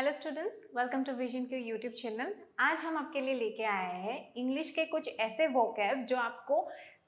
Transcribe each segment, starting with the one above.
Hello students, welcome to vision Q YouTube channel. आज हम आपके लिए लेके आए हैं इंग्लिश के कुछ ऐसे वोकैब जो आपको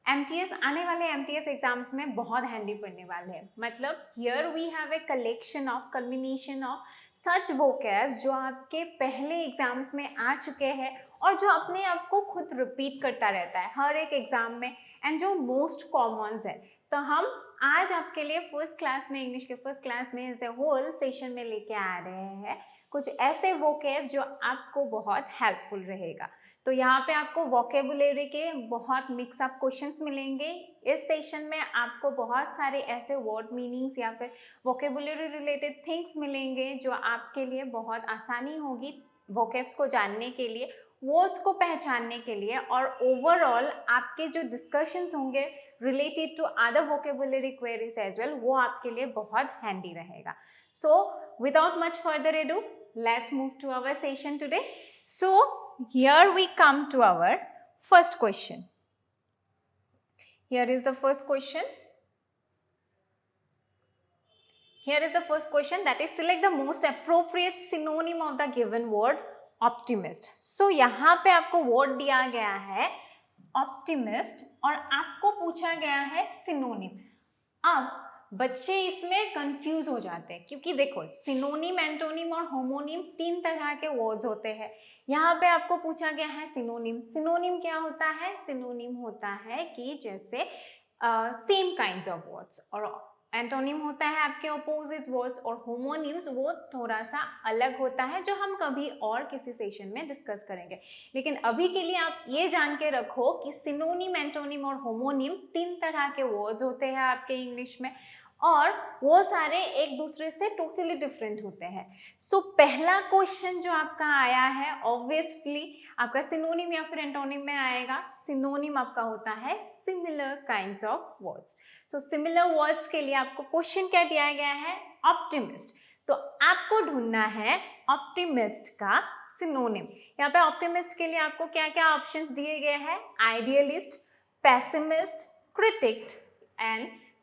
आने वाले एमटीएस एग्जाम्स में बहुत हैंडी पड़ने वाले हैं। मतलब here we have a collection of culmination of such vocabs जो आपके पहले एग्जाम्स में आ चुके हैं और जो अपने आप को खुद रिपीट करता रहता है हर एक एग्जाम में एंड जो मोस्ट कॉमन्स है। तो हम आज आपके लिए फर्स्ट क्लास में इंग्लिश के फर्स्ट क्लास में एज ए होल सेशन में लेके आ रहे हैं कुछ ऐसे वोकैब जो आपको बहुत हेल्पफुल रहेगा। तो यहाँ पे आपको वोकेबुलरी के बहुत मिक्स अप क्वेश्चंस मिलेंगे। इस सेशन में आपको बहुत सारे ऐसे वर्ड मीनिंग्स या फिर वोकेबुलरी रिलेटेड थिंग्स मिलेंगे जो आपके लिए बहुत आसानी होगी वोकैब्स को जानने के लिए, वर्ड्स को पहचानने के लिए, और ओवरऑल आपके जो डिस्कशंस होंगे related to other vocabulary queries as well, वो आपके लिए बहुत हैंडी रहेगा। So without much further ado, let's move to our session today. So here we come to our first question. Here is the first question. Here is the first question, that is select the most appropriate synonym of the given word optimist. So यहाँ पे आपको word दिया गया है optimist और आपको पूछा गया है synonym. अब बच्चे इसमें कंफ्यूज हो जाते हैं क्योंकि देखो सिनोनिम, एंटोनिम और होमोनिम तीन तरह के वर्ड्स होते हैं। यहाँ पे आपको पूछा गया है सिनोनिम। सिनोनिम क्या होता है? सिनोनिम होता है कि जैसे सेम काइंड्स ऑफ वर्ड्स, और एंटोनिम होता है आपके अपोजिट वर्ड्स, और होमोनिम्स वो थोड़ा सा अलग होता है जो हम कभी और किसी सेशन में डिस्कस करेंगे। लेकिन अभी के लिए आप ये जान के रखो कि सिनोनिम, एंटोनिम और होमोनिम तीन तरह के वर्ड्स होते हैं आपके इंग्लिश में, और वो सारे एक दूसरे से टोटली डिफरेंट होते हैं। सो पहला क्वेश्चन जो आपका आया है ऑब्वियसली आपका सिनोनिम या फिर एंटोनिम में आएगा। सिनोनिम आपका होता है similar kinds of words. So similar words के लिए आपको क्वेश्चन क्या दिया गया है? ऑप्टिमिस्ट। तो आपको ढूंढना है ऑप्टिमिस्ट का सिनोनिम। यहाँ पे ऑप्टिमिस्ट के लिए आपको क्या क्या ऑप्शंस दिए गए हैं? आइडियलिस्ट, पेसिमिस्ट,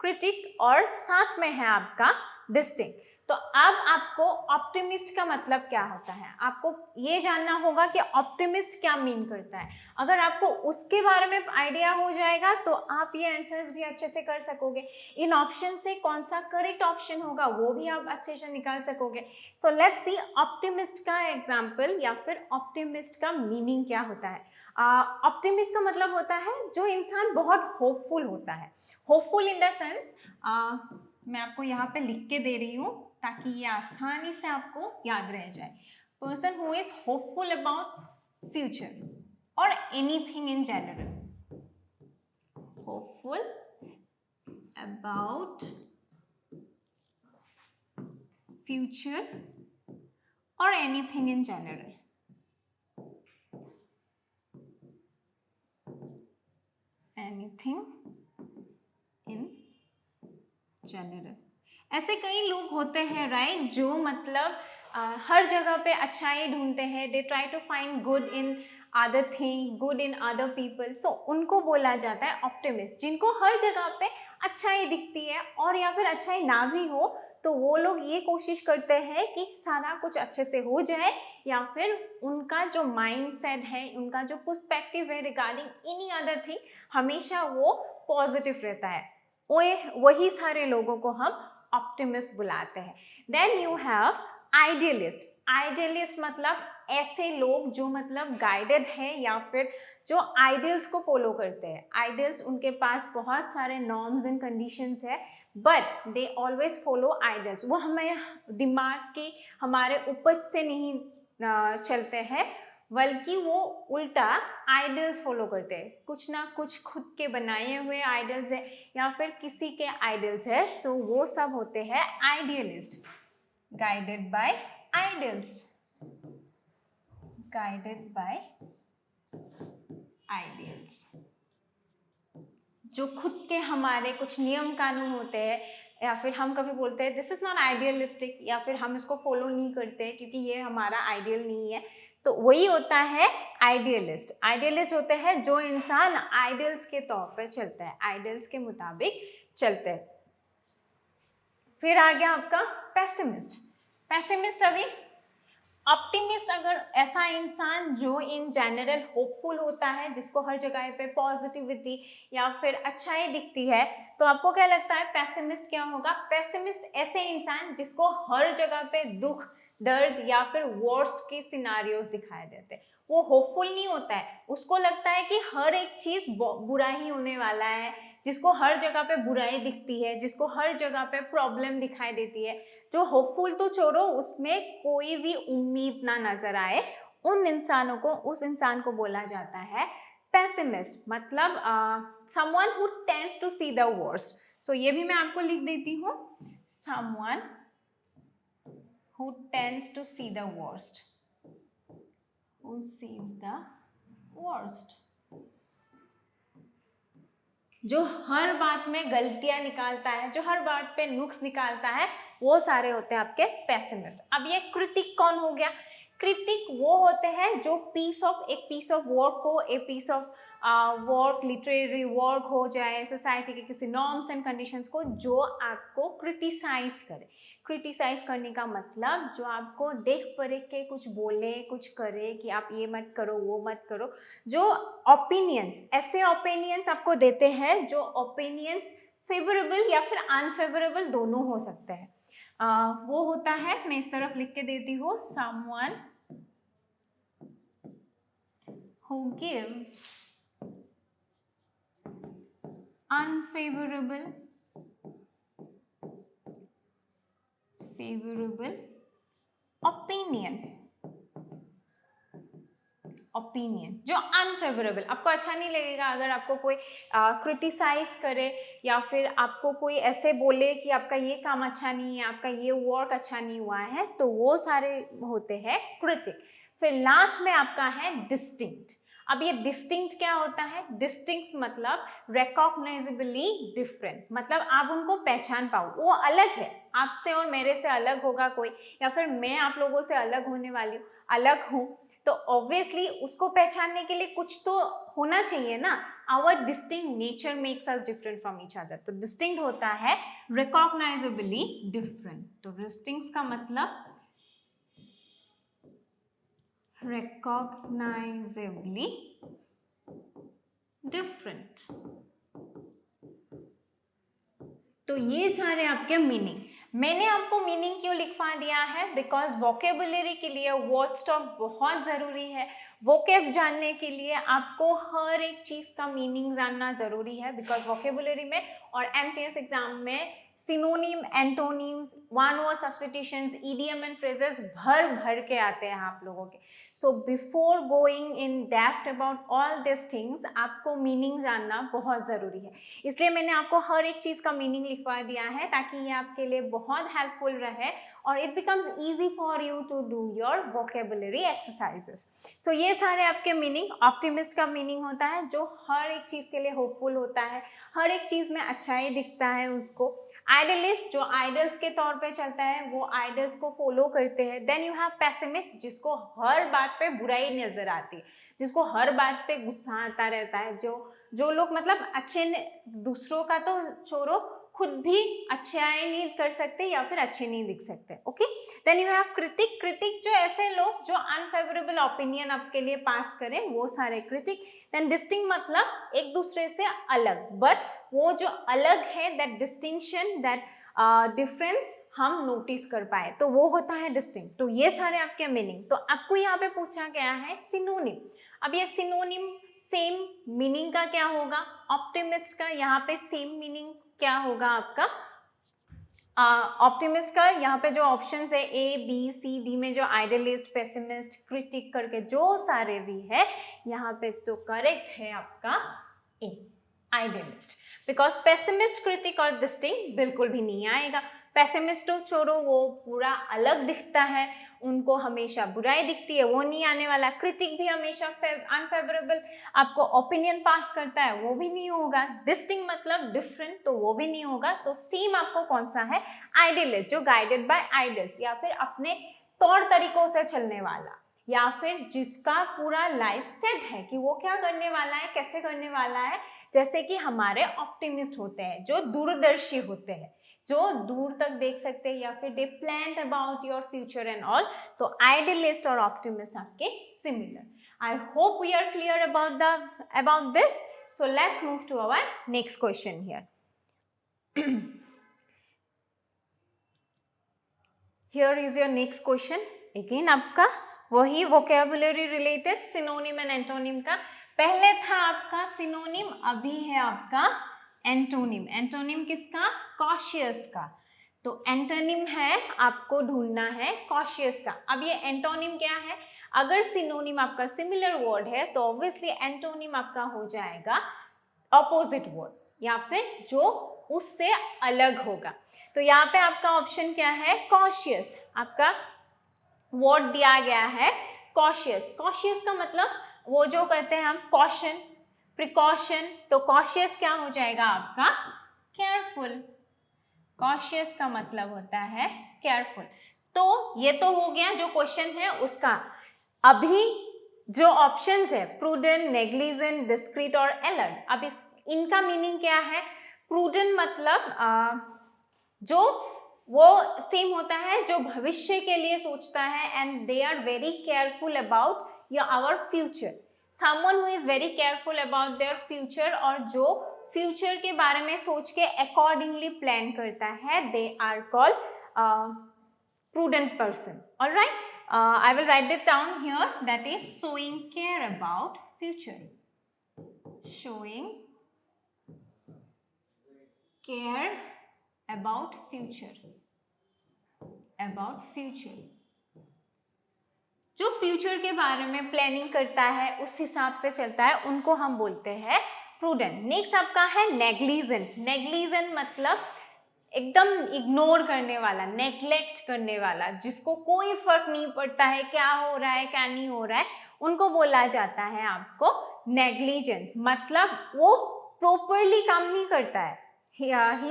क्रिटिक और साथ में है आपका डिस्टिंक्ट। तो अब आपको ऑप्टिमिस्ट का मतलब क्या होता है आपको ये जानना होगा कि ऑप्टिमिस्ट क्या मीन करता है। अगर आपको उसके बारे में आइडिया हो जाएगा तो आप ये आंसर्स भी अच्छे से कर सकोगे। इन ऑप्शन से कौन सा करेक्ट ऑप्शन होगा वो भी आप अच्छे से निकाल सकोगे। सो लेट्स सी ऑप्टिमिस्ट का एग्जाम्पल या फिर ऑप्टिमिस्ट का मीनिंग क्या होता है। ऑप्टिमिस्ट का मतलब होता है जो इंसान बहुत होपफुल होता है। होपफुल इन द सेंस, मैं आपको यहाँ पे लिख के दे रही हूँ ताकि ये आसानी से आपको याद रह जाए। Person who is hopeful about future और anything in general. Hopeful about future और anything in general. Anything in general. ऐसे कई लोग होते हैं राइट, जो मतलब हर जगह पे अच्छाई ढूंढते हैं। They try to find good in other things, good in other people. So उनको बोला जाता है ऑप्टिमिस्ट। जिनको हर जगह पे अच्छाई दिखती है और या फिर अच्छाई ना भी हो तो वो लोग ये कोशिश करते हैं कि सारा कुछ अच्छे से हो जाए, या फिर उनका जो माइंडसेट है, उनका जो पर्सपेक्टिव है रिगार्डिंग एनी अदर थिंग, हमेशा वो पॉजिटिव रहता है। वही सारे लोगों को हम ऑप्टिमिस्ट बुलाते हैं। Then you have idealist. Idealist मतलब ऐसे लोग जो मतलब गाइडेड है या फिर जो आइडियल्स को फॉलो करते हैं। आइडियल्स, उनके पास बहुत सारे नॉर्म्स एंड कंडीशंस है but they always follow ideals. वो हमें दिमाग की हमारे उपज से नहीं चलते हैं, बल्कि वो उल्टा आइडल्स फॉलो करते हैं। कुछ ना कुछ खुद के बनाए हुए आइडल्स है या फिर किसी के आइडल्स है। सो वो सब होते हैं idealist. Guided by idols, guided by ideals. जो खुद के हमारे कुछ नियम कानून होते हैं, या फिर हम कभी बोलते हैं दिस इज नॉट आइडियलिस्टिक, या फिर हम इसको फॉलो नहीं करते क्योंकि ये हमारा आइडियल नहीं है, तो वही होता है आइडियलिस्ट। आइडियलिस्ट होते हैं जो इंसान आइडियल्स के तौर पे चलता है, आइडियल्स के मुताबिक चलते हैं। फिर आ गया आपका पेसिमिस्ट। पेसिमिस्ट अभी ऑप्टिमिस्ट अगर ऐसा इंसान जो इन जनरल होपफुल होता है, जिसको हर जगह पे पॉजिटिविटी या फिर अच्छाई दिखती है, तो आपको क्या लगता है पेसिमिस्ट क्या होगा? पेसिमिस्ट ऐसे इंसान जिसको हर जगह पे दुख, दर्द या फिर वर्स्ट के सिनारियोज दिखाई देते हैं। वो होपफुल नहीं होता है, उसको लगता है कि हर एक चीज बुरा ही होने वाला है, जिसको हर जगह पे बुराई दिखती है, जिसको हर जगह पे प्रॉब्लम दिखाई देती है। जो होपफुल तो छोड़ो, उसमें कोई भी उम्मीद ना नजर आए, उन इंसानों को, उस इंसान को बोला जाता है पेसिमिस्ट। मतलब someone who tends to see the worst. So ये भी मैं आपको लिख देती हूँ, someone who tends to see the worst, who sees the worst. जो हर बात में गलतियां निकालता है, जो हर बात पे नुक्स निकालता है, वो सारे होते हैं आपके पेसिमिस्ट। अब ये क्रिटिक कौन हो गया? क्रिटिक वो होते हैं जो एक पीस ऑफ वर्क को, एक piece of work, literary work हो जाए, सोसाइटी के किसी नॉर्म्स एंड कंडीशंस को, जो आपको क्रिटिसाइज करे। क्रिटिसाइज करने का मतलब जो आपको देख परेख के कुछ बोले, कुछ करे कि आप ये मत करो, वो मत करो। जो ओपिनियंस, ऐसे ओपिनियंस आपको देते हैं जो ओपिनियंस फेवरेबल या फिर अनफेवरेबल दोनों हो सकते हैं। वो होता है, मैं इस तरफ लिख के देती हूँ, someone who give unfavorable opinion जो अनफेवरेबल, आपको अच्छा नहीं लगेगा अगर आपको कोई क्रिटिसाइज करे या फिर आपको कोई ऐसे बोले कि आपका ये काम अच्छा नहीं है, आपका ये वर्क अच्छा नहीं हुआ है, तो वो सारे होते हैं क्रिटिक। फिर लास्ट में आपका है डिस्टिंक्ट। अब ये डिस्टिंक्ट क्या होता है? डिस्टिंक्ट मतलब रिकॉग्नाइजेबली डिफरेंट, मतलब आप उनको पहचान पाओ, वो अलग है, आपसे और मेरे से अलग होगा कोई, या फिर मैं आप लोगों से अलग होने वाली हूँ, अलग हूँ, तो ऑब्वियसली उसको पहचानने के लिए कुछ तो होना चाहिए ना। Our distinct nature makes us different from each other. तो डिस्टिंक्ट होता है रिकॉग्नाइजेबली डिफरेंट। तो डिस्टिंक्ट का मतलब recognizably different। तो ये सारे आपके मीनिंग। मैंने आपको मीनिंग क्यों लिखवा दिया है? बिकॉज वोकेबुलरी के लिए वर्ड स्टॉक बहुत ज़रूरी है। वोकेब जानने के लिए आपको हर एक चीज़ का मीनिंग जानना ज़रूरी है, बिकॉज वोकेबुलरी में और एमटीएस एग्जाम में synonym, antonyms, one word substitutions, EDM and phrases भर भर के आते हैं आप लोगों के। So before going in depth about all this things, आपको मीनिंग जानना बहुत ज़रूरी है। इसलिए मैंने आपको हर एक चीज़ का मीनिंग लिखवा दिया है, ताकि ये आपके लिए बहुत हेल्पफुल रहे और it becomes easy for you to do your vocabulary exercises. So ये सारे आपके मीनिंग। ऑप्टिमिस्ट का मीनिंग होता है जो हर एक चीज़ के लिए होपफुल होता है, हर एक चीज़ में अच्छाई दिखता है उसको। आइडलिस्ट जो आइडल्स के तौर पे चलता है, वो आइडल्स को फॉलो करते हैं। देन यू हैव पेसिमिस्ट जिसको हर बात पे बुराई नजर आती है, जिसको हर बात पे गुस्सा आता रहता है, जो लोग मतलब दूसरों का तो छोड़ो, खुद भी अच्छाई नहीं कर सकते या फिर अच्छे नहीं दिख सकते। Okay, then you have critic. Critic जो ऐसे लोग जो अनफेवरेबल ओपिनियन आपके लिए पास करें, वो सारे क्रिटिक। देन डिस्टिंक्ट मतलब एक दूसरे से अलग, बट वो जो अलग है, दैट डिस्टिंक्शन, दैट डिफरेंस हम नोटिस कर पाए, तो वो होता है डिस्टिंक्ट। तो ये सारे आपके मीनिंग। तो आपको यहाँ पे पूछा गया है सिनोनिम। अब ये सिनोनिम सेम मीनिंग का क्या होगा? ऑप्टिमिस्ट का यहाँ पे सेम मीनिंग क्या होगा आपका? ऑप्टिमिस्ट का यहाँ पे जो ऑप्शंस है ए बी सी डी में, जो आइडलिस्ट, पेसिमिस्ट, क्रिटिक करके जो सारे भी है यहाँ पे, तो करेक्ट है आपका ए, आइडलिस्ट। बिकॉज पेसिमिस्ट, क्रिटिक और डिस्टिंक्ट बिल्कुल भी नहीं आएगा। पेसिमिस्ट तो छोड़ो, वो पूरा अलग दिखता है, उनको हमेशा बुराई दिखती है, वो नहीं आने वाला। क्रिटिक भी हमेशा अनफेवरेबल आपको ओपिनियन पास करता है, वो भी नहीं होगा। डिस्टिंक्ट मतलब डिफरेंट, तो वो भी नहीं होगा। तो सेम आपको कौन सा है? आइडियलिस्ट, जो गाइडेड बाय आइडल्स या फिर अपने तौर तरीकों से चलने वाला, या फिर जिसका पूरा लाइफ सेट है कि वो क्या करने वाला है, कैसे करने वाला है। जैसे कि हमारे ऑप्टिमिस्ट होते हैं जो दूरदर्शी होते हैं, जो दूर तक देख सकते हैं या फिर they plan about your future and all, तो आइडियलिस्ट और ऑप्टिमिस्ट आपके similar. I hope we are clear about this. So let's move to our next question here. Here is your next question. Again आपका वही vocabulary related synonym and antonym का. पहले था आपका synonym, अभी है आपका एंटोनिम. एंटोनिम किसका? कॉशियस का. तो एंटोनिम है, आपको ढूंढना है कॉशियस का. अब ये एंटोनिम क्या है? अगर सिनोनिम आपका सिमिलर वर्ड है तो ऑब्वियसली एंटोनिम आपका हो जाएगा ऑपोजिट वर्ड या फिर जो उससे अलग होगा. तो यहाँ पे आपका ऑप्शन क्या है? कॉशियस. आपका वर्ड दिया गया है कॉशियस. कॉशियस का मतलब वो जो कहते हैं हम कॉशन, प्रिकॉशन. तो कॉशियस क्या हो जाएगा आपका? केयरफुल. कॉशियस का मतलब होता है केयरफुल. तो ये तो हो गया जो क्वेश्चन है उसका. अभी जो ऑप्शंस है प्रूडेंट, नेग्लिजेंट, डिस्क्रीट और अलर्ट. अब इनका मीनिंग क्या है? प्रूडेंट मतलब जो वो सेम होता है जो भविष्य के लिए सोचता है and they are very careful about our future. Someone who is very careful about their future, और जो फ्यूचर के बारे में सोच के अकॉर्डिंगली प्लान करता है, they are called prudent person. All right, I will write it down here. That is showing care about future. Showing care about future. About future. जो फ्यूचर के बारे में प्लानिंग करता है, उस हिसाब से चलता है, उनको हम बोलते हैं प्रूडेंट. नेक्स्ट आपका है नेग्लिजेंट. नेग्लिजेंट मतलब एकदम इग्नोर करने वाला, नेग्लेक्ट करने वाला, जिसको कोई फर्क नहीं पड़ता है क्या हो रहा है क्या नहीं हो रहा है, उनको बोला जाता है आपको नेग्लिजेंट. मतलब वो प्रॉपरली काम नहीं करता है. He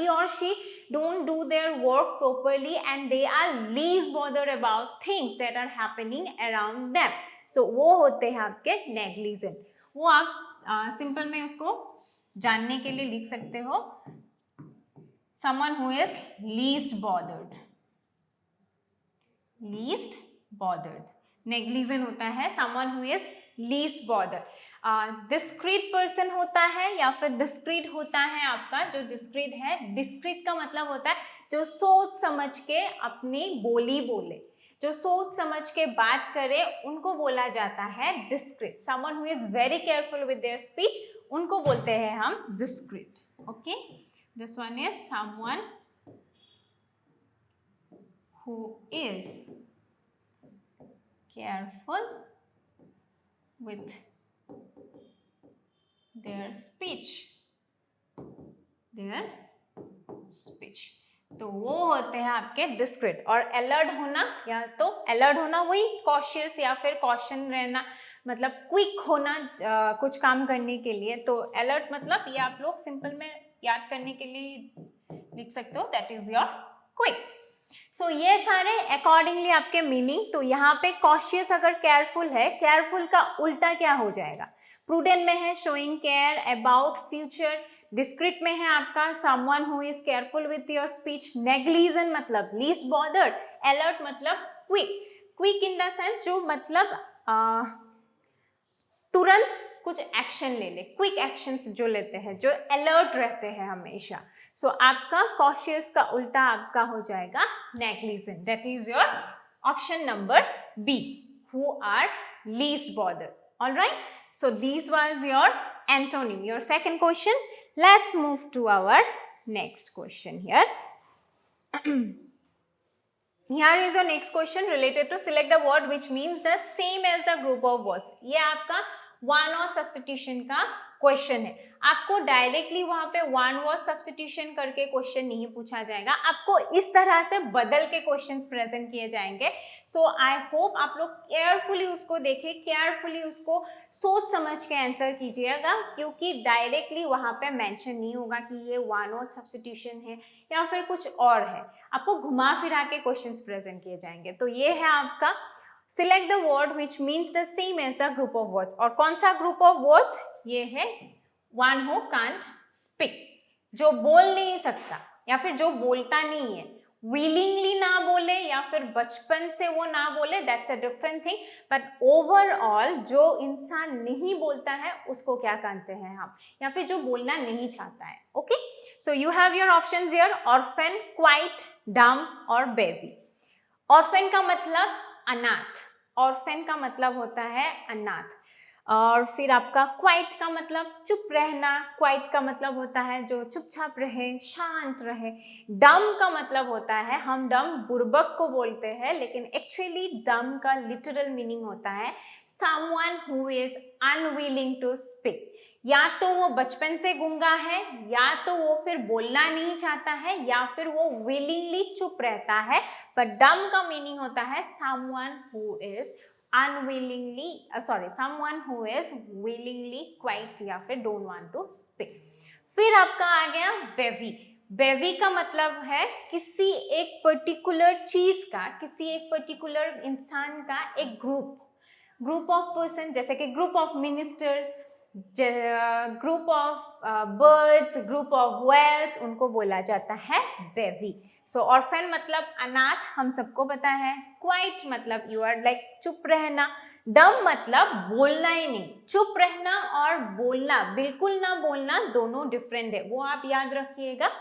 or she don't do their work properly and they are least bothered about things that are happening around them. So वो होते हैं आपके negligent. वो आप सिंपल में उसको जानने के लिए लिख सकते हो someone who is least bothered. Least bothered. Negligent होता है someone who is least bothered. Discrete person होता है या फिर डिस्क्रीट होता है आपका. जो डिस्क्रीट है, डिस्क्रीट का मतलब होता है जो सोच समझ के अपनी बोली बोले, जो सोच समझ के बात करे, उनको बोला जाता है discrete. Someone who is very careful with their speech, उनको बोलते हैं हम discrete. Okay, this one is someone who is careful with their speech. तो वो होते हैं आपके डिस्क्रीट. और अलर्ट होना, या तो अलर्ट होना वही कॉशियस या फिर कॉशन रहना, मतलब क्विक होना कुछ काम करने के लिए. तो अलर्ट मतलब ये आप लोग सिंपल में याद करने के लिए लिख सकते हो, दैट इज योर क्विक. सो ये सारे अकॉर्डिंगली आपके मीनिंग. तो यहाँ पे कॉशियस अगर केयरफुल है, केयरफुल का उल्टा क्या हो जाएगा? प्रूडेंट में है showing care about future. Discrete में है आपका someone who is careful with your speech. Negligent मतलब लीस्ट बॉदर्ड. अलर्ट मतलब quick. Quick in the sense जो मतलब तुरंत कुछ एक्शन ले ले, क्विक एक्शंस जो लेते हैं, जो अलर्ट रहते हैं हमेशा. सो आपका कॉशियस का उल्टा आपका हो जाएगा negligent. That is your option number B, who are least bothered. Alright, so this was your antonym, your second question. Let's move to our next question here. Here is your next question related to select the word which means the same as the group of words. ये आपका one word substitution का question है. आपको directly वहां पे one word substitution करके question नहीं पूछा जाएगा, आपको इस तरह से बदल के क्वेश्चंस प्रेजेंट किए जाएंगे. सो आई होप आप लोग केयरफुली उसको देखें, केयरफुली उसको सोच समझ के आंसर कीजिएगा, क्योंकि डायरेक्टली वहां पे मेंशन नहीं होगा कि ये वन वर्ड सब्स्टिट्यूशन है या फिर कुछ और है. आपको घुमा फिरा के क्वेश्चंस प्रेजेंट किए जाएंगे. तो ये है आपका select the word which means the same as the group of words. और कौन सा ग्रुप ऑफ वर्ड्स? ये है वन हु कांट स्पीक, जो बोल नहीं सकता, या फिर जो बोलता नहीं है, willingly ना बोले या फिर बचपन से वो ना बोले, that's a different thing, but overall जो इंसान नहीं बोलता है उसको क्या कहते हैं हम, या फिर जो बोलना नहीं चाहता है. Okay, so you have your options here, orphan, quiet, dumb और baby. Orphan का मतलब अनाथ, orphan का मतलब होता है अनाथ. और फिर आपका क्वाइट का मतलब चुप रहना, क्वाइट का मतलब होता है जो चुपचाप रहे, शांत रहे. डम का मतलब होता है, हम डम बुर्बक को बोलते हैं, लेकिन एक्चुअली डम का लिटरल मीनिंग होता है someone who is unwilling to speak. या तो वो बचपन से गूंगा है, या तो वो फिर बोलना नहीं चाहता है, या फिर वो विलिंगली चुप रहता है. पर डम का मीनिंग होता है someone who is unwillingly someone who is willingly quiet या फिर don't want to speak. फिर आपका आ गया बेवी. बेवी का मतलब है किसी एक पर्टिकुलर चीज का, किसी एक पर्टिकुलर इंसान का एक ग्रुप ऑफ पर्सन, जैसे कि group of ministers, group of birds, group of whales, उनको बोला जाता है बेवी. सो ऑर्फन मतलब अनाथ, हम सबको पता है. क्वाइट मतलब यू आर लाइक चुप रहना. डम मतलब बोलना ही नहीं. चुप रहना और बोलना, बिल्कुल ना बोलना, दोनों डिफरेंट है, वो आप याद रखिएगा.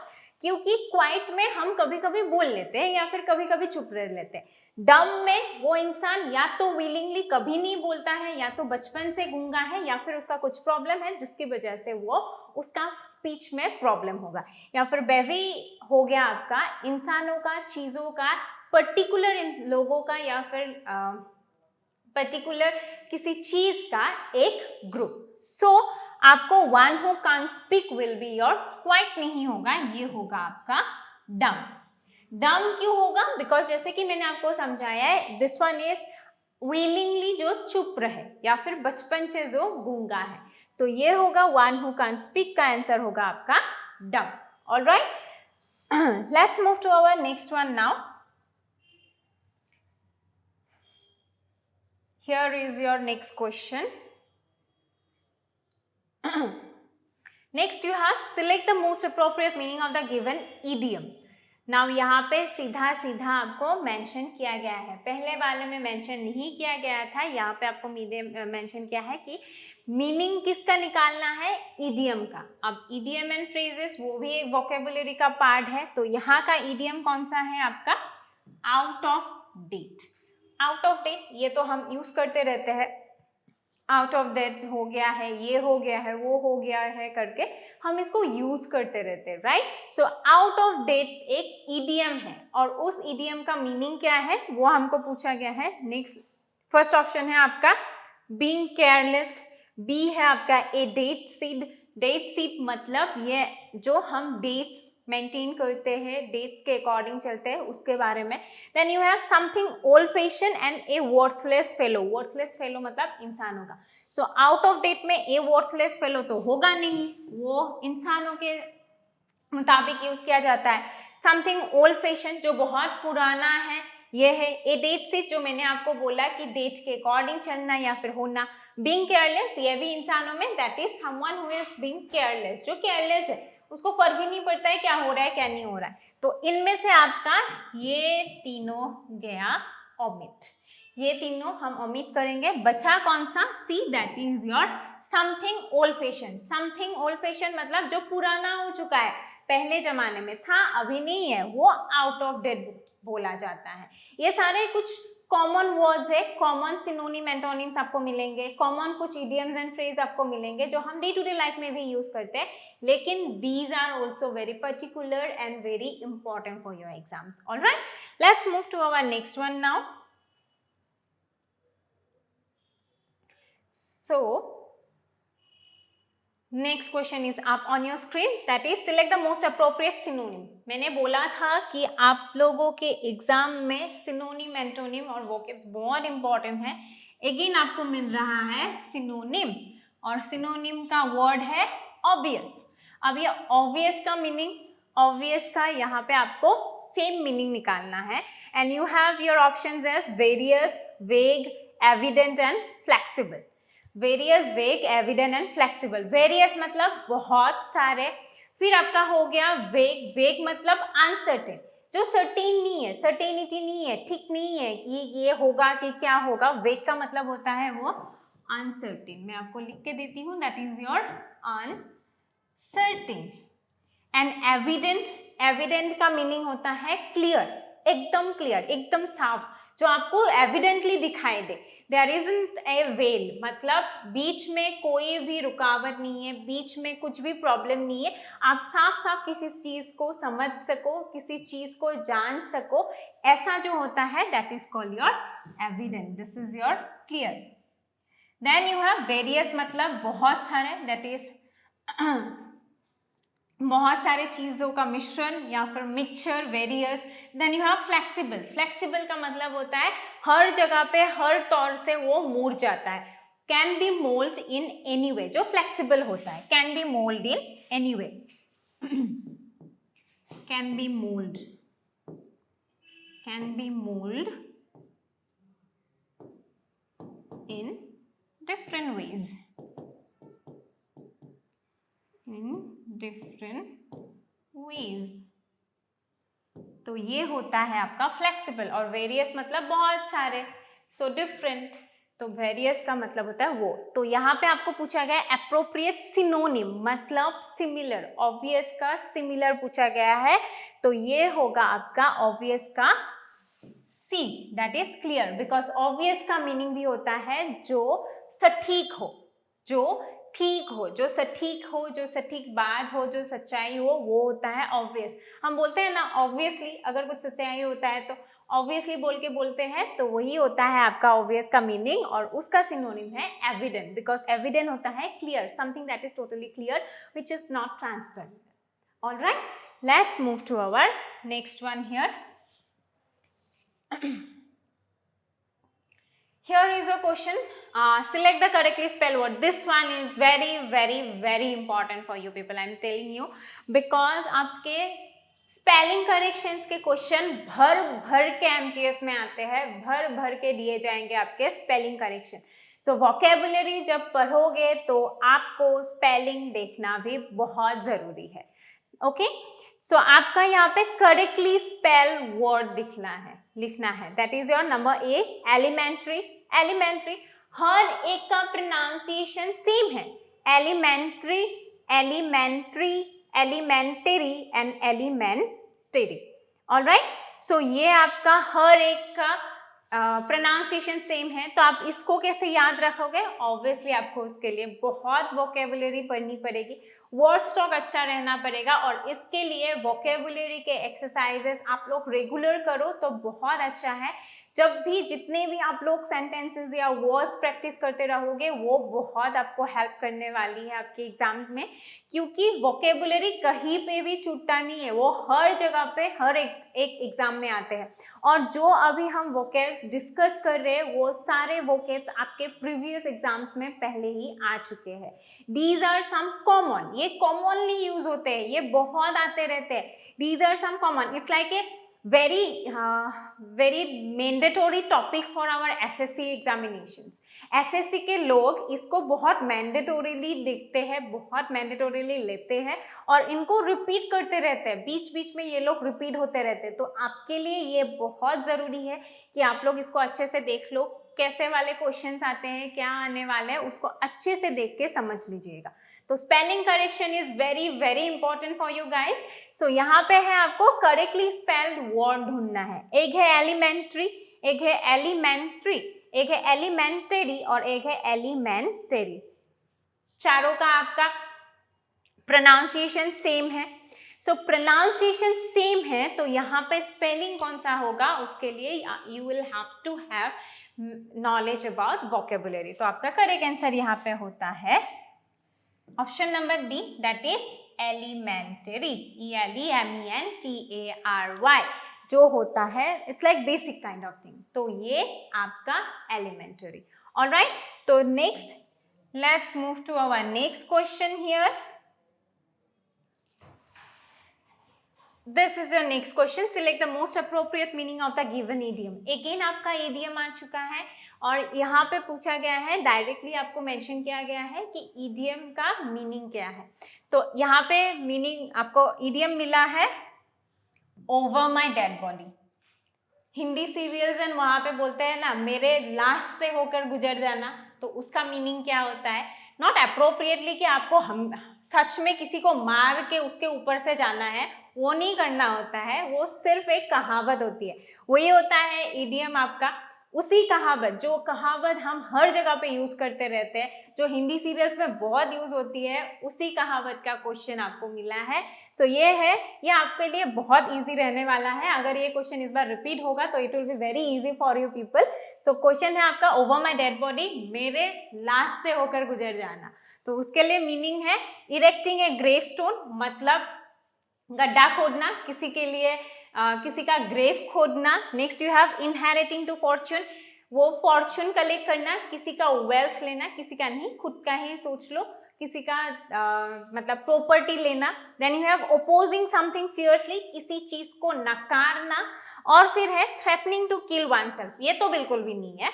क्योंकि क्वाइट में हम कभी कभी बोल लेते हैं या फिर कभी कभी चुप रह लेते हैं. डम में वो इंसान या तो विलिंगली कभी नहीं बोलता है, या तो बचपन से गूंगा है, या फिर उसका कुछ प्रॉब्लम है जिसकी वजह से वो उसका स्पीच में प्रॉब्लम होगा. या फिर बेवी हो गया आपका इंसानों का, चीज़ों का, पर्टिकुलर लोगों का, या फिर पर्टिकुलर किसी चीज़ का एक ग्रुप. सो आपको one who can't speak will be your quite नहीं होगा, ये होगा आपका डम. डम क्यों होगा? बिकॉज जैसे कि मैंने आपको समझाया है, दिस वन इज विलिंगली जो चुप रहे या फिर बचपन से जो गूंगा है. तो ये होगा वन हु कांट स्पीक का आंसर होगा आपका dumb. Alright, let's move to our next one now. Here is your next question. Next you have select the most appropriate meaning of the given idiom. Now यहाँ पे सीधा सीधा आपको mention किया गया है, पहले वाले में मेंशन नहीं किया गया था. यहाँ पे आपको मेंशन किया है कि मीनिंग किसका निकालना है, इडियम का. अब इडियम एंड फ्रेजेस वो भी एक वोकेबुलरी का पार्ट है. तो यहाँ का इडियम कौन सा है आपका, out of date. Out of date ये तो हम यूज करते रहते हैं, आउट ऑफ डेट हो गया है, ये हो गया है, वो हो गया है करके हम इसको यूज करते रहते हैं, right. So out of date एक इडियम है, और उस इडियम का मीनिंग क्या है वो हमको पूछा गया है. नेक्स्ट फर्स्ट ऑप्शन है आपका बीइंग केयरलेस. बी है आपका ए डेट सीड. डेट सीड मतलब ये जो हम डेट्स मेंटेन करते हैं, डेट्स के अकॉर्डिंग चलते हैं, उसके बारे में. Then you have something old fashion and a worthless fellow. Worthless fellow मतलब इंसानों का. सो आउट ऑफ डेट में ए वर्थलेस फेलो तो होगा नहीं, वो इंसानों के मुताबिक यूज किया जाता है. समथिंग ओल्ड फैशन जो बहुत पुराना है, ये है. ए डेट से जो मैंने आपको बोला कि डेट के अकॉर्डिंग चलना या फिर होना. बीइंग केयरलेस ये भी इंसानों में, that is someone who is being careless. जो केयरलेस है उसको फर्क भी नहीं पड़ता है क्या हो रहा है क्या नहीं हो रहा है. तो इनमें से आपका ये तीनों गया ओमिट. ये तीनों हम ओमिट करेंगे. बचा कौन सा, C, that is your something old fashion. Something old fashion मतलब जो पुराना हो चुका है, पहले जमाने में था अभी नहीं है, वो आउट ऑफ डेट बोला जाता है. ये सारे कुछ कॉमन वर्ड्स है, कॉमन सिनोनिम एंटोनिम्स आपको मिलेंगे, कॉमन कुछ इडियम्स एंड फ्रेज आपको मिलेंगे जो हम डे टू डे लाइफ में भी यूज करते हैं. लेकिन these are also very particular and very important for your exams. Alright, let's move to our next one now. So next question is up on your screen, that is select the most appropriate synonym. मैंने बोला था कि आप लोगों के exam में synonym, antonym और vocabs बहुत इंपॉर्टेंट है. अगेन आपको मिल रहा है सिनोनिम, और सिनोनिम का वर्ड है ऑब्वियस. अब ये ऑब्वियस का मीनिंग, ऑब्वियस का यहाँ पे आपको सेम मीनिंग निकालना है. And you have your options as various, vague, evident and flexible. Various, vague, evident and flexible. Various मतलब बहुत सारे, फिर आपका हो गया वेग, वेग मतलब अनसर्टेन, जो सर्टेन नहीं है, सर्टेनिटी नहीं है, ठीक नहीं है कि ये होगा कि क्या होगा, वेग का मतलब होता है वो अनसर्टेन। मैं आपको लिख के देती हूँ, that is your uncertain. And evident, evident का मीनिंग होता है क्लियर, एकदम क्लियर, एकदम साफ, जो आपको एविडेंटली दिखाई दे। देयर इजंट ए वेल, मतलब बीच में कोई भी रुकावट नहीं है, बीच में कुछ भी प्रॉब्लम नहीं है, आप साफ साफ किसी चीज को समझ सको, किसी चीज को जान सको, ऐसा जो होता है that is called your evident. This is your clear. Then you have various, मतलब बहुत सारे, दैट इज बहुत सारे चीजों का मिश्रण या फिर mixture, various. Then you have flexible, flexible का मतलब होता है हर जगह पे हर तौर से वो मुड़ जाता है। Can be mould in any way, जो फ्लेक्सिबल होता है, can be mould in any way, can be mould, can be mould in different ways, in different ways। तो ये होता है आपका फ्लेक्सिबल। और वेरियस मतलब बहुत सारे, सो डिफरेंट, तो वेरियस का मतलब होता है वो। तो यहाँ पे आपको पूछा गया है एप्रोप्रिएट सिनोनिम, मतलब सिमिलर, ऑब्वियस का सिमिलर पूछा गया है, तो ये होगा आपका ऑब्वियस का C, that is clear, because obvious का मीनिंग भी होता है जो सटीक हो, जो ठीक हो, जो सटीक हो, जो सटीक बात हो, जो सच्चाई हो, वो होता है ऑब्वियस। हम बोलते हैं ना ऑब्वियसली, अगर कुछ सच्चाई होता है तो ऑब्वियसली बोल के बोलते हैं, तो वही होता है आपका ऑब्वियस का मीनिंग। और उसका सिनोनिम है एविडेंट, बिकॉज एविडेंट होता है clear, something that is totally clear which is not transparent. Alright, let's move to our next one here. Here is a question. Select the correctly spelled word. This one is very important for you people. I am telling you, because आपके spelling corrections के question भर भर के MTS में आते हैं, भर भर के दिए जाएंगे आपके स्पेलिंग करेक्शन। सो वोकेबुलरी जब पढ़ोगे तो आपको स्पेलिंग देखना भी बहुत जरूरी है। ओके, सो आपका यहाँ पे करेक्टली स्पेल वर्ड लिखना है, that is your number A, elementary. Elementary, हर एक का प्रोनाउंसिएशन सेम है, elementary, elementary, elementary and elementary. Alright, so ये आपका हर एक का प्रोनाउंसिएशन सेम है। तो आप इसको कैसे याद रखोगे? ऑब्वियसली आपको उसके लिए बहुत वोकेबुलरी पढ़नी पड़ेगी, वर्ड स्टॉक अच्छा रहना पड़ेगा, और इसके लिए वोकेबुलरी के एक्सरसाइजेस आप लोग रेगुलर करो तो बहुत अच्छा है। जब भी जितने भी आप लोग सेंटेंसेस या वर्ड्स प्रैक्टिस करते रहोगे, वो बहुत आपको हेल्प करने वाली है आपके एग्जाम में, क्योंकि वोकेबुलरी कहीं पे भी छूटता नहीं है, वो हर जगह पे हर एक एग्जाम में आते हैं। और जो अभी हम वोकेब्स डिस्कस कर रहे हैं, वो सारे वोकेब्स आपके प्रीवियस एग्जाम्स में पहले ही आ चुके हैं। दीज आर सम कॉमन, ये कॉमनली यूज होते हैं, ये बहुत आते रहते हैं। These are some common, it's like a very mandatory topic for our SSC examinations। SSC के लोग इसको बहुत मैंडेटोरीली देखते हैं, बहुत मैंडेटोरीली लेते हैं, और इनको रिपीट करते रहते हैं, बीच बीच में ये लोग रिपीट होते रहते हैं। तो आपके लिए ये बहुत ज़रूरी है कि आप लोग इसको अच्छे से देख लो, कैसे वाले क्वेश्चंस आते हैं, क्या आने वाले हैं, उसको अच्छे से देख के समझ लीजिएगा। तो spelling correction is very important for you guys. So यहाँ पे है आपको करेक्टली स्पेल्ड वर्ड ढूंढना है। एक है एलिमेंट्री, एक है एलिमेंट्री, एक है एलिमेंटरी और एक है एलिमेंटरी। चारों का आपका प्रोनाउंसिएशन सेम है। सो प्रोनाउंसिएशन सेम है तो यहाँ पे स्पेलिंग कौन सा होगा, उसके लिए you will have to have knowledge about vocabulary. तो आपका करेक्ट आंसर यहाँ पे होता है option number D, that is elementary, ELEMENTARY जो होता है, it's like basic kind of thing. तो ये आपका एलिमेंटरी। ऑलराइट, तो next let's move to our next question here. This is your next question. Select the most appropriate meaning of the given idiom. Again आपका idiom आ चुका है और यहाँ पे पूछा गया है, डायरेक्टली आपको मेंशन किया गया है कि idiom का मीनिंग क्या है। तो यहाँ पे मीनिंग आपको इडियम मिला है over my dead body. Hindi serials एंड वहां पे बोलते हैं ना मेरे लाश से होकर गुजर जाना, तो उसका मीनिंग क्या होता है? नॉट अप्रोप्रिएटली कि आपको हम सच में किसी को मार के उसके ऊपर से जाना है, वो नहीं करना होता है, वो सिर्फ एक कहावत होती है। वही होता है इडियम आपका, उसी कहावत, जो कहावत हम हर जगह पे यूज करते रहते हैं, जो हिंदी सीरियल्स में बहुत यूज होती है, उसी कहावत का क्वेश्चन आपको मिला है। सो ये है, ये आपके लिए बहुत इजी रहने वाला है। अगर ये क्वेश्चन इस बार रिपीट होगा तो it will be very easy for you people. So question है आपका ओवर माई डेड बॉडी, मेरे लाश से होकर गुजर जाना। तो उसके लिए मीनिंग है इरेक्टिंग ए ग्रेव स्टोन, मतलब गड्ढा खोदना किसी के लिए, किसी का ग्रेव खोदना। Next you have inheriting to fortune, वो फॉर्चून कलेक्ट करना, किसी का वेल्थ लेना, किसी का नहीं, खुद का ही सोच लो, किसी का मतलब प्रॉपर्टी लेना। Then you have opposing something fiercely, किसी चीज को नकारना। और फिर है threatening to kill oneself, ये तो बिल्कुल भी नहीं है,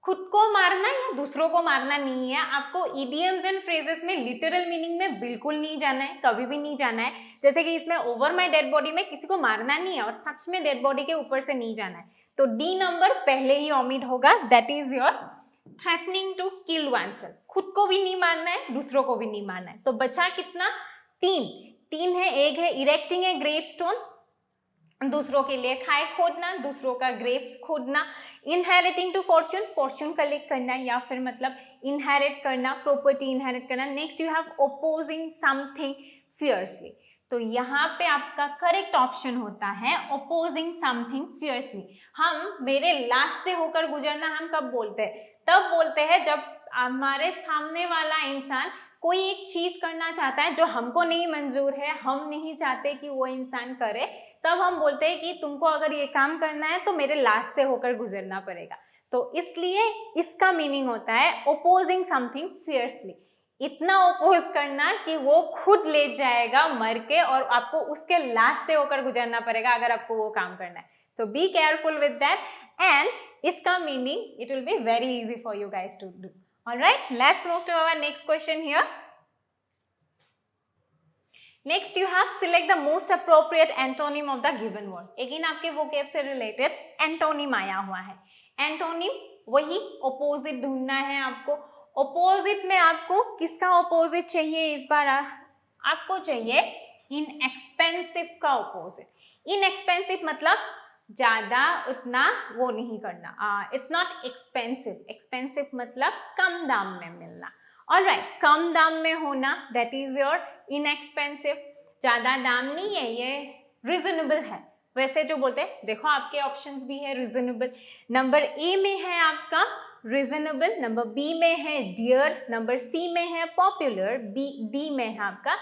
खुद को मारना या दूसरों को मारना नहीं है। आपको इडियम्स एंड फ्रेजेस में लिटरल मीनिंग में बिल्कुल नहीं जाना है, कभी भी नहीं जाना है। जैसे कि इसमें ओवर माई डेड बॉडी में किसी को मारना नहीं है और सच में डेड बॉडी के ऊपर से नहीं जाना है, तो डी नंबर पहले ही ओमिट होगा, that is your threatening to kill oneself. खुद को भी नहीं मारना है, दूसरों को भी नहीं मारना है। तो बचा कितना? तीन है। एक है इरेक्टिंग ए ग्रेव स्टोन, दूसरों के लिए खाए खोदना, दूसरों का ग्रेव खोदना। Inheriting to fortune, fortune collect करना या फिर मतलब इनहेरिट करना, प्रॉपर्टी इनहेरिट करना। Next you have opposing something fiercely, तो यहाँ पे आपका करेक्ट ऑप्शन होता है ओपोजिंग समथिंग फियर्सली। हम मेरे लाश से होकर गुजरना हम कब बोलते हैं? तब बोलते हैं जब हमारे सामने वाला इंसान कोई एक चीज करना चाहता है जो हमको नहीं मंजूर है, हम नहीं चाहते कि वो इंसान करे, तब हम बोलते हैं कि तुमको अगर ये काम करना है तो मेरे लाश से होकर गुजरना पड़ेगा। तो इसलिए इसका मीनिंग होता है ओपोजिंग समथिंग फियर्सली, इतना ओपोज करना कि वो खुद ले जाएगा मर के और आपको उसके लाश से होकर गुजरना पड़ेगा अगर आपको वो काम करना है। So be careful with that, and इसका meaning it will be very easy for you guys to do. Alright, let's move to our next question here. Next you have select the most appropriate antonym of the given word. Again आपके vocab से related antonym आया हुआ है। Antonym वही opposite ढूंढना है आपको। Opposite में आपको किसका opposite चाहिए इस बार? आपको चाहिए inexpensive का opposite। Inexpensive मतलब ज्यादा उतना वो नहीं करना, इट्स नॉट एक्सपेंसिव। एक्सपेंसिव मतलब कम दाम में मिलना। ऑलराइट, कम दाम में होना, दैट इज योर इनएक्सपेंसिव। ज्यादा दाम नहीं है, ये रिजनेबल है। वैसे जो बोलते हैं, देखो आपके ऑप्शंस भी है रिजनेबल। नंबर ए में है आपका रिजनेबल, नंबर बी में है डियर, नंबर सी में है पॉपुलर, डी में है आपका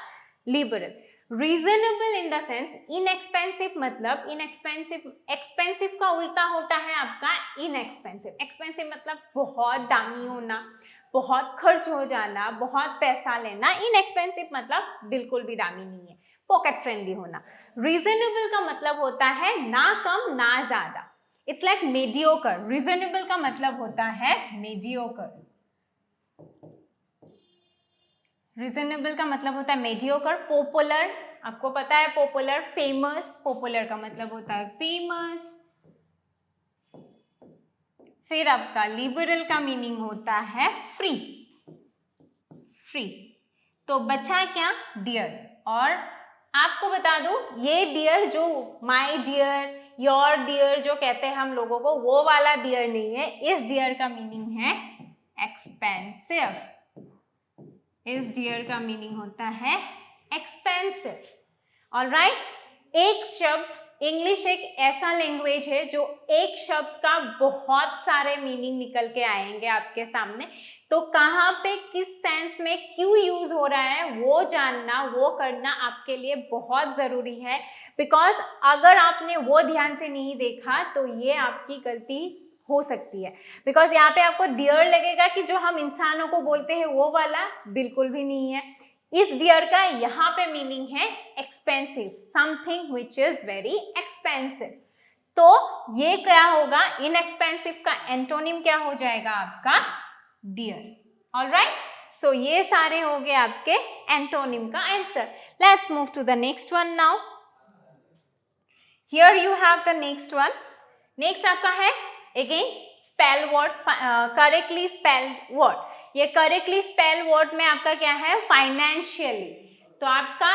liberal. Reasonable in the sense, inexpensive मतलब एक्सपेंसिव का उल्टा होता है आपका इनएक्सपेंसिव। एक्सपेंसिव मतलब बहुत दामी होना, बहुत खर्च हो जाना, बहुत पैसा लेना। इनएक्सपेंसिव मतलब बिल्कुल भी दामी नहीं है, पॉकेट फ्रेंडली होना। रीजनेबल का मतलब होता है ना कम ना ज्यादा, इट्स लाइक मेडियोकर। रीजनेबल का मतलब होता है मेडियोकर। रीजनेबल का मतलब होता है मेडियोकर। पॉपुलर, आपको पता है पॉपुलर, फेमस, पॉपुलर का मतलब होता है फेमस। फिर आपका लिबरल का मीनिंग होता है फ्री, फ्री। तो बचा क्या? डियर। और आपको बता दूं, ये डियर जो माय डियर, योर डियर जो कहते हैं हम लोगों को, वो वाला डियर नहीं है। इस डियर का मीनिंग है एक्सपेंसिव। इस डियर का मीनिंग होता है एक्सपेंसिव। ऑलराइट, एक शब्द, इंग्लिश एक ऐसा लैंग्वेज है जो एक शब्द का बहुत सारे मीनिंग निकल के आएंगे आपके सामने। तो कहाँ पे किस सेंस में क्यों यूज हो रहा है वो जानना, वो करना आपके लिए बहुत जरूरी है। बिकॉज अगर आपने वो ध्यान से नहीं देखा तो ये आपकी गलती हो सकती है। बिकॉज यहाँ पे आपको डियर लगेगा कि जो हम इंसानों को बोलते हैं वो वाला, बिल्कुल भी नहीं है। इस डियर का यहाँ पे मीनिंग है expensive, something which is very expensive. तो ये क्या होगा? इनएक्सपेंसिव का एंटोनिम क्या हो जाएगा आपका? डियर। ऑलराइट, सो ये सारे हो गए आपके एंटोनिम का answer. Let's move to the next one now. Here you have the next one. Next आपका है again spell word, correctly spelled word. ये करेक्टली स्पेल्ड वर्ड में आपका क्या है, फाइनेंशियली. तो आपका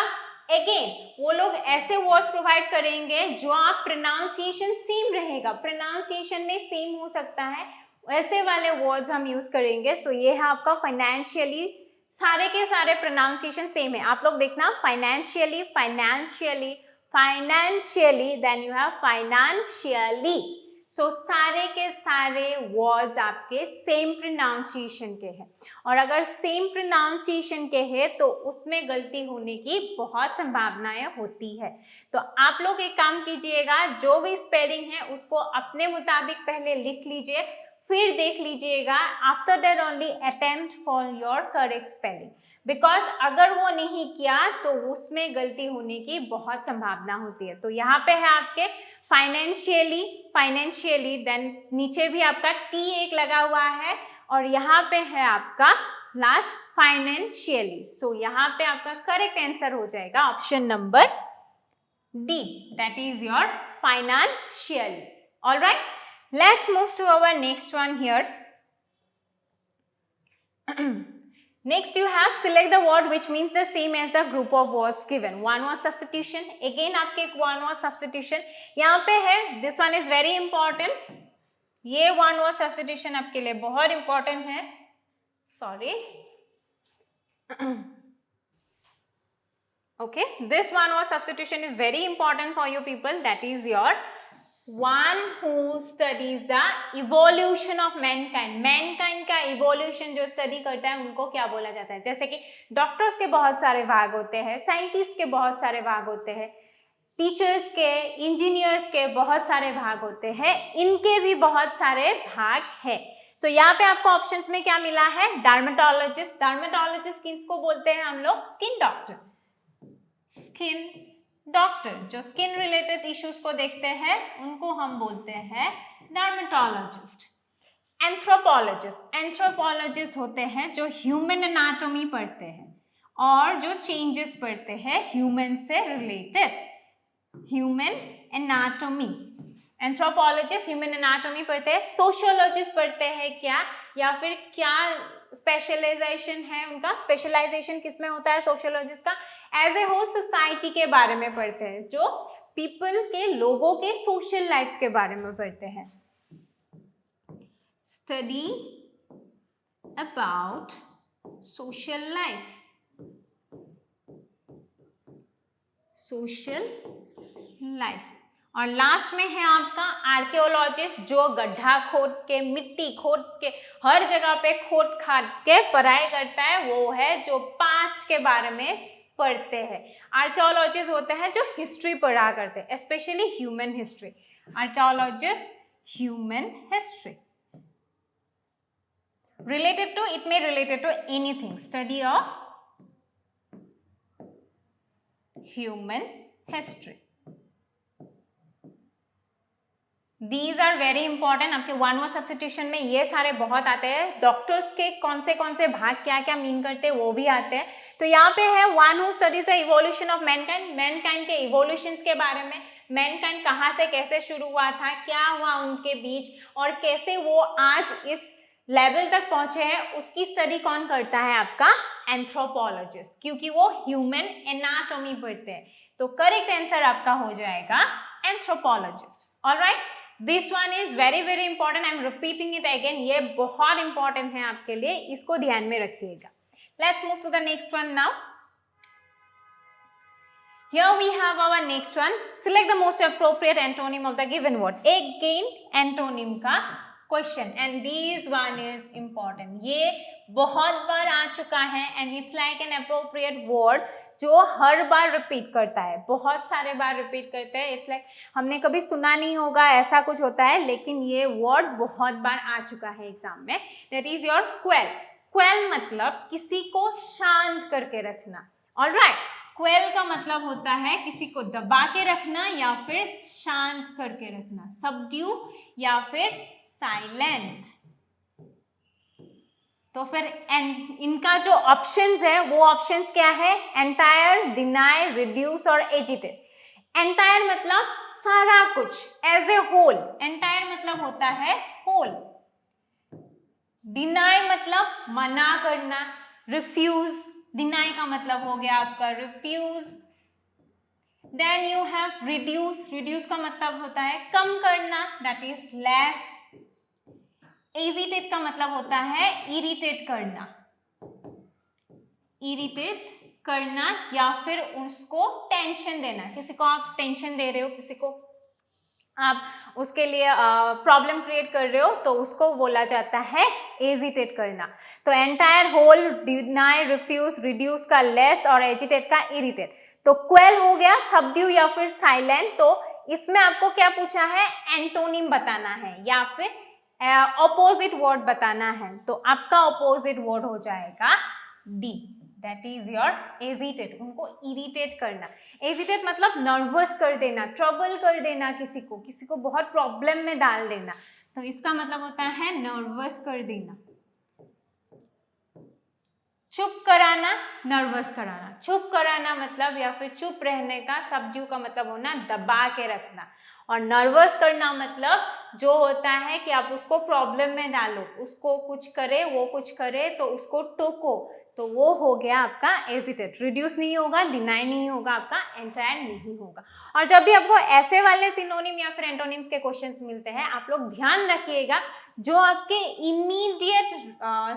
अगेन वो लोग ऐसे वर्ड्स प्रोवाइड करेंगे जो आप प्रोनाउंसिएशन सेम रहेगा, प्रोनाउंसिएशन में सेम हो सकता है, ऐसे वाले वर्ड्स हम यूज करेंगे. सो ये है आपका फाइनेंशियली. सारे के सारे प्रोनाउंसिएशन सेम है. आप लोग देखना financially, financially, financially, then you have financially. So सारे के सारे वर्ड्स आपके सेम प्रोनाउंसिएशन के हैं. और अगर सेम प्रोनाउंसिएशन के हैं तो उसमें गलती होने की बहुत संभावनाएं होती है. तो आप लोग एक काम कीजिएगा, जो भी स्पेलिंग है उसको अपने मुताबिक पहले लिख लीजिए, फिर देख लीजिएगा. After that only attempt for your correct spelling. Because अगर वो नहीं किया तो उसमें गलती होने की बहुत संभावना होती है. तो यहाँ पे है आपके फाइनेंशियली, फाइनेंशियली, देन नीचे भी आपका टी एक लगा हुआ है और यहाँ पे है आपका लास्ट फाइनेंशियली. सो यहाँ पे आपका करेक्ट आंसर हो जाएगा option number D, that is your financially. Alright, let's move to our next one here. Next you have select the word which means the same as the group of words given. One word substitution. Again आपके one word substitution यहाँ पे है. This one is very important. ये one word substitution आपके लिए बहुत important है. Sorry. Okay, this one word substitution is very important for you people. That is your one who studies the evolution of mankind. mankind का evolution जो study करता है उनको क्या बोला जाता है. जैसे कि डॉक्टर्स के बहुत सारे भाग होते हैं, साइंटिस्ट के बहुत सारे भाग होते हैं, टीचर्स के, इंजीनियर्स के बहुत सारे भाग होते हैं, इनके भी बहुत सारे भाग हैं. सो यहाँ पे आपको ऑप्शंस में क्या मिला है, डर्मेटोलॉजिस्ट. डर्मेटोलॉजिस्ट किसको बोलते हैं हम लोग, स्किन डॉक्टर. स्किन डॉक्टर जो स्किन रिलेटेड इश्यूज को देखते हैं उनको हम बोलते हैं डर्मेटोलॉजिस्ट. एंथ्रोपोलॉजिस्ट. एंथ्रोपोलॉजिस्ट होते हैं जो ह्यूमन एनाटॉमी पढ़ते हैं और जो चेंजेस पढ़ते हैं ह्यूमन से related. Human anatomy. Anthropologist human anatomy पढ़ते हैं. सोशियोलॉजिस्ट पढ़ते हैं क्या, या फिर क्या स्पेशलाइजेशन है उनका, स्पेशलाइजेशन किस में होता है सोशियोलॉजिस्ट का, एज ए होल सोसाइटी के बारे में पढ़ते हैं, जो पीपल के, लोगों के सोशल लाइफ्स के बारे में पढ़ते हैं. Study about social life, social life. और लास्ट में है आपका आर्कियोलॉजिस्ट जो गड्ढा खोद के, मिट्टी खोद के, हर जगह पे खोद खाद के पढ़ाई करता है. वो है जो पास्ट के बारे में पढ़ते हैं. आर्कियोलॉजिस्ट होते हैं जो हिस्ट्री पढ़ा करते हैं, specially human history. Archaeologist human history. Related to, it may related to anything. Study of human history. These are very important. आपके वन वर्ड सब्स्टिट्यूशन में ये सारे बहुत आते हैं. डॉक्टर्स के कौन से भाग क्या क्या मीन करते हैं वो भी आते हैं. तो यहाँ पे है one who studies the evolution of Mankind. Mankind के इवोल्यूशंस के बारे में, मैनकाइंड कहाँ से कैसे शुरू हुआ था, क्या हुआ उनके बीच, और कैसे वो आज इस लेवल तक पहुंचे हैं, उसकी स्टडी कौन करता है, आपका एंथ्रोपोलॉजिस्ट, क्योंकि वो ह्यूमन एनाटॉमी पढ़ते हैं. तो करेक्ट आंसर आपका हो जाएगा anthropologist. Alright, this one is very very important. I am repeating it again. ये बहुत इंपॉर्टेंट है आपके लिए, इसको ध्यान में रखिएगा. Let's move to the next one now. Here we have our next one. Select the most appropriate antonym of the given word. Again antonym का question and this one is important. ये बहुत बार आ चुका है and it's like an appropriate word जो हर बार repeat करता है, बहुत सारे बार रिपीट करते हैं. इट्स लाइक हमने कभी सुना नहीं होगा ऐसा कुछ होता है, लेकिन ये वर्ड बहुत बार आ चुका है एग्जाम में. That is your quail. Quail मतलब किसी को शांत करके रखना. ऑलराइट, क्वेल का मतलब होता है किसी को दबा के रखना या फिर शांत करके रखना, सबड्यू या फिर साइलेंट. तो फिर इनका जो ऑप्शंस है वो ऑप्शंस क्या है? एंटायर, डिनाई, रिड्यूस और एजिटेट। एंटायर मतलब सारा कुछ, एज ए होल। एंटायर मतलब होता है होल। डिनाई मतलब मना करना, रिफ्यूज। डिनाई का मतलब हो गया आपका refuse. Then you have reduce. Reduce का मतलब होता है कम करना, दैट इज लेस। एजिटेट का मतलब होता है इरिटेट करना, इरिटेट करना या फिर उसको टेंशन देना। किसी को आप टेंशन दे रहे हो, किसी को आप उसके लिए प्रॉब्लम क्रिएट कर रहे हो, तो उसको बोला जाता है एजिटेट करना। तो entire, whole, deny, refuse, reduce का लेस और एजिटेट का इरिटेट। तो क्वेल हो गया सबड्यू या फिर साइलेंट। तो इसमें आपको क्या पूछा है? एंटोनिम बताना है या फिर ऑपोजिट वर्ड बताना है। तो आपका ऑपोजिट वर्ड हो जाएगा D, that is your agitate. उनको इरिटेट करना। एजिटेट मतलब नर्वस कर देना, ट्रबल कर देना, किसी को बहुत प्रॉब्लम में डाल देना। तो इसका मतलब होता है नर्वस कर देना। चुप कराना, नर्वस कराना। चुप कराना मतलब या फिर चुप रहने का सबड्यू का मतलब होना दबा के रखना, और नर्वस करना मतलब जो होता है कि आप उसको प्रॉब्लम में डालो, उसको कुछ करे, वो कुछ करे तो उसको टोको, तो वो हो गया आपका एजिटेट। रिड्यूस नहीं होगा, डिनाई नहीं होगा, आपका एंटायर नहीं होगा। और जब भी आपको ऐसे वाले सिनोनिम या फिर एंटोनिम्स के क्वेश्चंस मिलते हैं, आप लोग ध्यान रखिएगा जो आपके इमीडिएट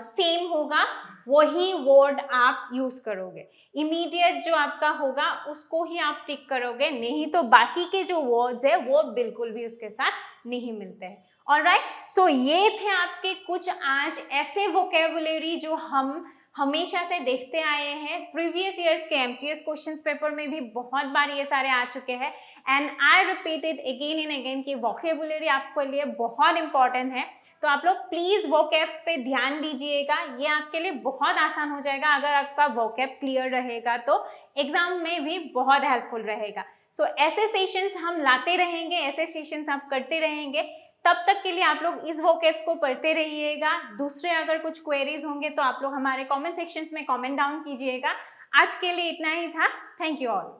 सेम होगा वही वर्ड आप यूज करोगे। इमीडिएट जो आपका होगा उसको ही आप टिक करोगे, नहीं तो बाकी के जो वर्ड्स है वो बिल्कुल भी उसके साथ नहीं मिलते हैं। ऑलराइट, सो ये थे आपके कुछ आज ऐसे वोकेबुलरी जो हम हमेशा से देखते आए हैं। प्रीवियस ईयर्स के एमटीएस क्वेश्चंस पेपर में भी बहुत बार ये सारे आ चुके हैं, and I repeated again and again कि वोकेबुलरी आपके लिए बहुत इंपॉर्टेंट है। तो आप लोग प्लीज वोकैब्स पे ध्यान दीजिएगा, ये आपके लिए बहुत आसान हो जाएगा। अगर आपका वोकैब क्लियर रहेगा तो एग्जाम में भी बहुत हेल्पफुल रहेगा। सो ऐसे सेशंस हम लाते रहेंगे, ऐसे सेशंस आप करते रहेंगे। तब तक के लिए आप लोग इस वोकैब्स को पढ़ते रहिएगा। दूसरे अगर कुछ क्वेरीज होंगे तो आप लोग हमारे कमेंट सेक्शंस में कमेंट डाउन कीजिएगा। आज के लिए इतना ही था। Thank you all.